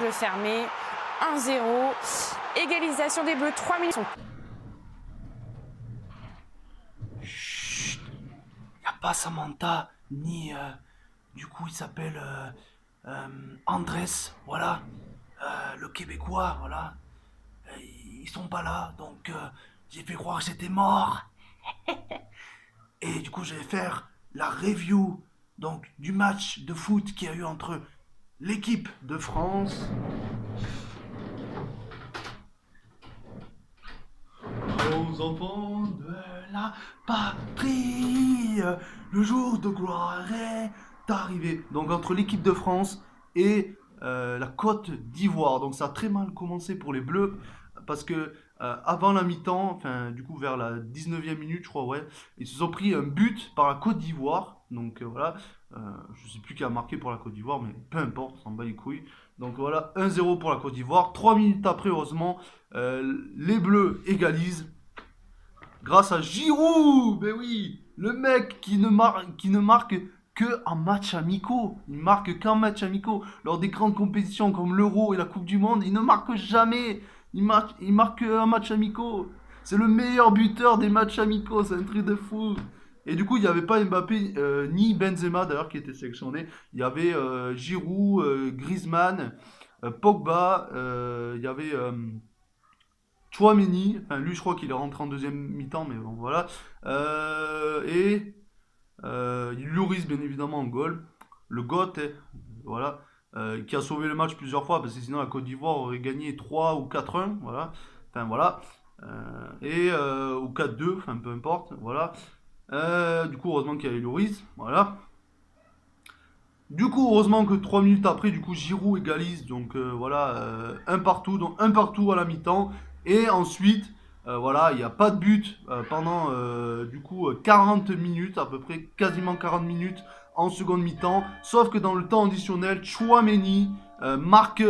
jeu fermé. 1-0. Égalisation des Bleus, 3 minutes. Chut, y a pas Samantha, ni du coup il s'appelle Andrés, voilà, le Québécois, voilà. Ils sont pas là, donc j'ai fait croire que j'étais mort. Et du coup je vais faire la review donc du match de foot qu'il y a eu entre l'équipe de France aux enfants de la patrie, le jour de gloire est arrivé. Donc entre l'équipe de France et la Côte d'Ivoire. Donc ça a très mal commencé pour les Bleus parce que avant la mi-temps, enfin du coup vers la 19e minute je crois, ouais, ils se sont pris un but par la Côte d'Ivoire. Donc voilà, je sais plus qui a marqué pour la Côte d'Ivoire, mais peu importe, on s'en bat les couilles. Donc voilà, 1-0 pour la Côte d'Ivoire. 3 minutes après, heureusement, les Bleus égalisent grâce à Giroud. Ben oui, le mec qui ne marque que en match amicaux. Il marque qu'en match amicaux. Lors des grandes compétitions comme l'Euro et la Coupe du Monde, il ne marque jamais. Il marque qu'en match amicaux. C'est le meilleur buteur des matchs amicaux. C'est un truc de fou. Et du coup, il n'y avait pas Mbappé ni Benzema d'ailleurs qui était sélectionné. Il y avait Giroud, Griezmann, Pogba. Il y avait Chouameni. Enfin, lui, je crois qu'il est rentré en deuxième mi-temps, mais bon, voilà. Et Lloris, bien évidemment, en goal. Le GOAT, voilà. Qui a sauvé le match plusieurs fois, parce que sinon la Côte d'Ivoire aurait gagné 3 ou 4-1, voilà. Enfin, voilà. Ou 4-2, enfin, peu importe, voilà. Du coup, heureusement qu'il y a Lloris, voilà. Du coup, heureusement que 3 minutes après, du coup, Giroud égalise, donc voilà, un partout, donc un partout à la mi-temps. Et ensuite, voilà, il n'y a pas de but pendant du coup 40 minutes, à peu près quasiment 40 minutes en seconde mi-temps. Sauf que dans le temps additionnel, Chouameni marque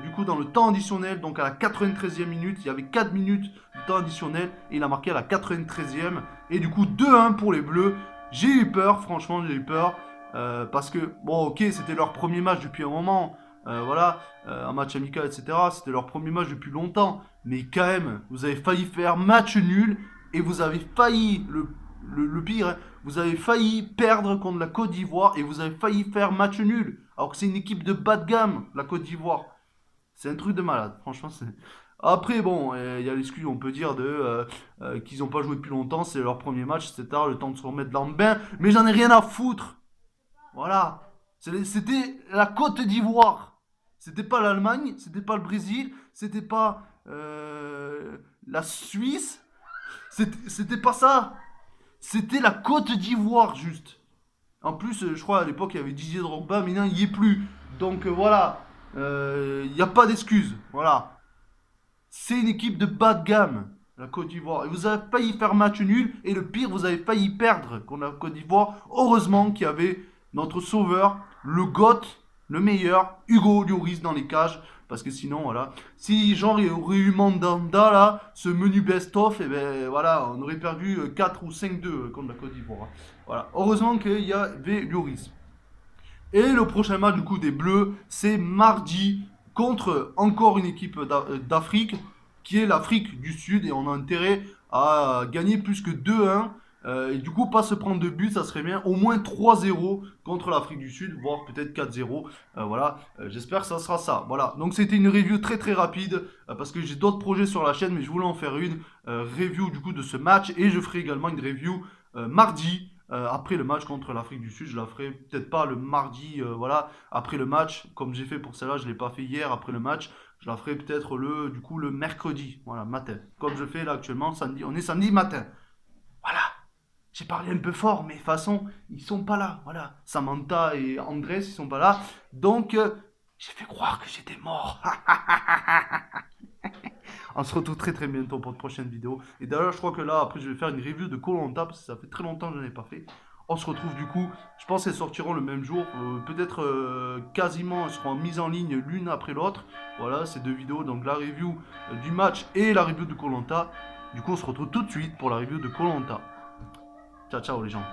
du coup dans le temps additionnel, donc à la 93e minute. Il y avait 4 minutes de temps additionnel et il a marqué à la 93e. Et du coup, 2-1 pour les Bleus. J'ai eu peur, franchement, j'ai eu peur. Parce que, bon, ok, c'était leur premier match depuis un moment, voilà, un match amical, etc. C'était leur premier match depuis longtemps. Mais quand même, vous avez failli faire match nul et vous avez failli, le pire, hein, vous avez failli perdre contre la Côte d'Ivoire et vous avez failli faire match nul. Alors que c'est une équipe de bas de gamme, la Côte d'Ivoire. C'est un truc de malade, franchement, c'est. Après, bon, il y a l'excuse, on peut dire, qu'ils n'ont pas joué depuis longtemps, c'est leur premier match, etc. Le temps de se remettre dans le bain. Mais j'en ai rien à foutre. Voilà. C'était la Côte d'Ivoire. C'était pas l'Allemagne, c'était pas le Brésil, c'était pas la Suisse. C'était pas ça. C'était la Côte d'Ivoire, juste. En plus, je crois à l'époque, il y avait Didier Drogba, mais non, il n'y est plus. Donc voilà. Il n'y a pas d'excuse. Voilà. C'est une équipe de bas de gamme, la Côte d'Ivoire. Et vous avez failli faire match nul. Et le pire, vous avez failli perdre contre la Côte d'Ivoire. Heureusement qu'il y avait notre sauveur, le GOAT, le meilleur, Hugo Lloris dans les cages. Parce que sinon, voilà. Si genre il y aurait eu Mandanda là, ce menu best-of, et ben voilà, on aurait perdu 4 ou 5-2 contre la Côte d'Ivoire. Voilà. Heureusement qu'il y avait Lloris. Et le prochain match du coup des Bleus, c'est mardi contre encore une équipe d'Afrique, qui est l'Afrique du Sud, et on a intérêt à gagner plus que 2-1. Et du coup, pas se prendre de but, ça serait bien. Au moins 3-0 contre l'Afrique du Sud, voire peut-être 4-0. Voilà, j'espère que ça sera ça. Voilà, donc c'était une review très très rapide, parce que j'ai d'autres projets sur la chaîne, mais je voulais en faire une review du coup de ce match. Et je ferai également une review mardi. Après le match contre l'Afrique du Sud, je la ferai peut-être pas le mardi, voilà, après le match, comme j'ai fait pour celle-là, je ne l'ai pas fait hier après le match, je la ferai peut-être du coup le mercredi, voilà, matin, comme je fais là actuellement, samedi, on est samedi matin, voilà, j'ai parlé un peu fort, mais de toute façon, ils sont pas là, voilà, Samantha et Andrés, ils sont pas là, donc j'ai fait croire que j'étais mort. On se retrouve très très bientôt pour de prochaines vidéos. Et d'ailleurs, je crois que là, après, je vais faire une review de koh parce que ça fait très longtemps que je n'en ai pas fait. On se retrouve du coup, je pense qu'elles sortiront le même jour. Peut-être quasiment, elles seront mises en ligne l'une après l'autre. Voilà, ces deux vidéos, donc la review du match et la review de koh. Du coup, on se retrouve tout de suite pour la review de koh. Ciao, ciao les gens.